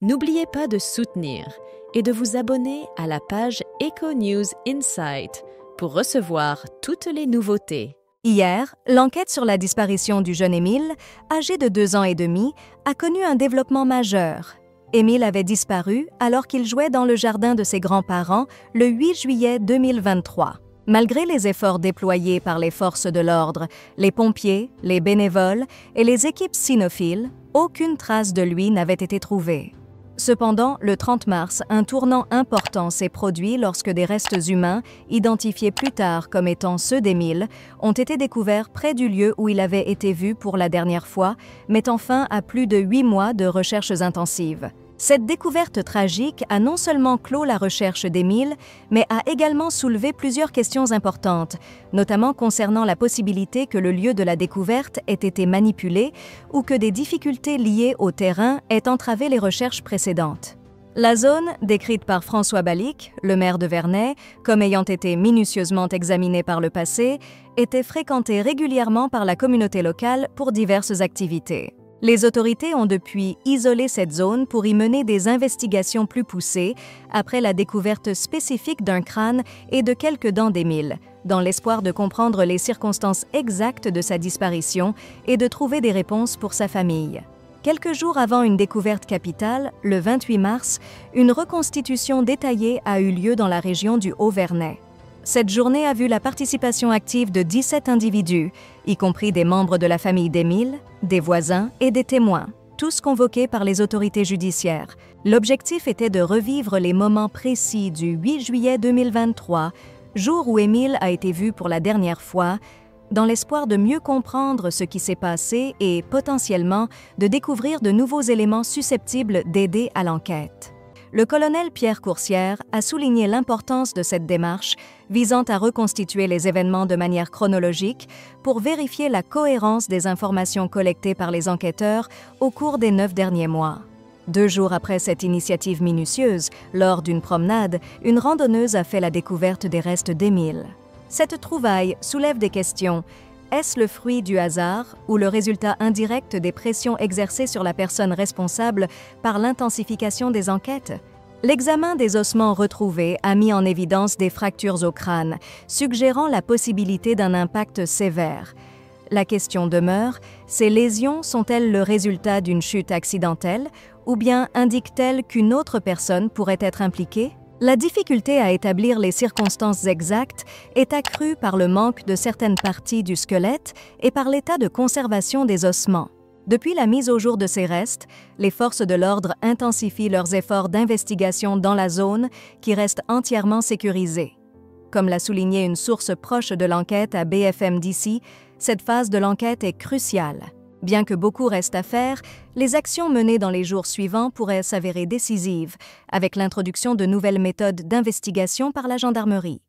N'oubliez pas de soutenir et de vous abonner à la page Eco News Insight pour recevoir toutes les nouveautés. Hier, l'enquête sur la disparition du jeune Émile, âgé de 2 ans et demi, a connu un développement majeur. Émile avait disparu alors qu'il jouait dans le jardin de ses grands-parents le 8 juillet 2023. Malgré les efforts déployés par les forces de l'ordre, les pompiers, les bénévoles et les équipes cynophiles, aucune trace de lui n'avait été trouvée. Cependant, le 30 mars, un tournant important s'est produit lorsque des restes humains, identifiés plus tard comme étant ceux d'Émile, ont été découverts près du lieu où il avait été vu pour la dernière fois, mettant fin à plus de 8 mois de recherches intensives. Cette découverte tragique a non seulement clos la recherche d'Émile, mais a également soulevé plusieurs questions importantes, notamment concernant la possibilité que le lieu de la découverte ait été manipulé ou que des difficultés liées au terrain aient entravé les recherches précédentes. La zone, décrite par François Balic, le maire de Vernet, comme ayant été minutieusement examinée par le passé, était fréquentée régulièrement par la communauté locale pour diverses activités. Les autorités ont depuis isolé cette zone pour y mener des investigations plus poussées après la découverte spécifique d'un crâne et de quelques dents d'Émile, dans l'espoir de comprendre les circonstances exactes de sa disparition et de trouver des réponses pour sa famille. Quelques jours avant une découverte capitale, le 28 mars, une reconstitution détaillée a eu lieu dans la région du Haut-Vernay. Cette journée a vu la participation active de 17 individus, y compris des membres de la famille d'Émile, des voisins et des témoins, tous convoqués par les autorités judiciaires. L'objectif était de revivre les moments précis du 8 juillet 2023, jour où Émile a été vu pour la dernière fois, dans l'espoir de mieux comprendre ce qui s'est passé et, potentiellement, de découvrir de nouveaux éléments susceptibles d'aider à l'enquête. Le colonel Pierre Coursière a souligné l'importance de cette démarche visant à reconstituer les événements de manière chronologique pour vérifier la cohérence des informations collectées par les enquêteurs au cours des 9 derniers mois. 2 jours après cette initiative minutieuse, lors d'une promenade, une randonneuse a fait la découverte des restes d'Émile. Cette trouvaille soulève des questions. Est-ce le fruit du hasard ou le résultat indirect des pressions exercées sur la personne responsable par l'intensification des enquêtes? L'examen des ossements retrouvés a mis en évidence des fractures au crâne, suggérant la possibilité d'un impact sévère. La question demeure, ces lésions sont-elles le résultat d'une chute accidentelle ou bien indiquent-elles qu'une autre personne pourrait être impliquée? La difficulté à établir les circonstances exactes est accrue par le manque de certaines parties du squelette et par l'état de conservation des ossements. Depuis la mise au jour de ces restes, les forces de l'ordre intensifient leurs efforts d'investigation dans la zone qui reste entièrement sécurisée. Comme l'a souligné une source proche de l'enquête à BFM d'ici, cette phase de l'enquête est cruciale. Bien que beaucoup reste à faire, les actions menées dans les jours suivants pourraient s'avérer décisives, avec l'introduction de nouvelles méthodes d'investigation par la gendarmerie.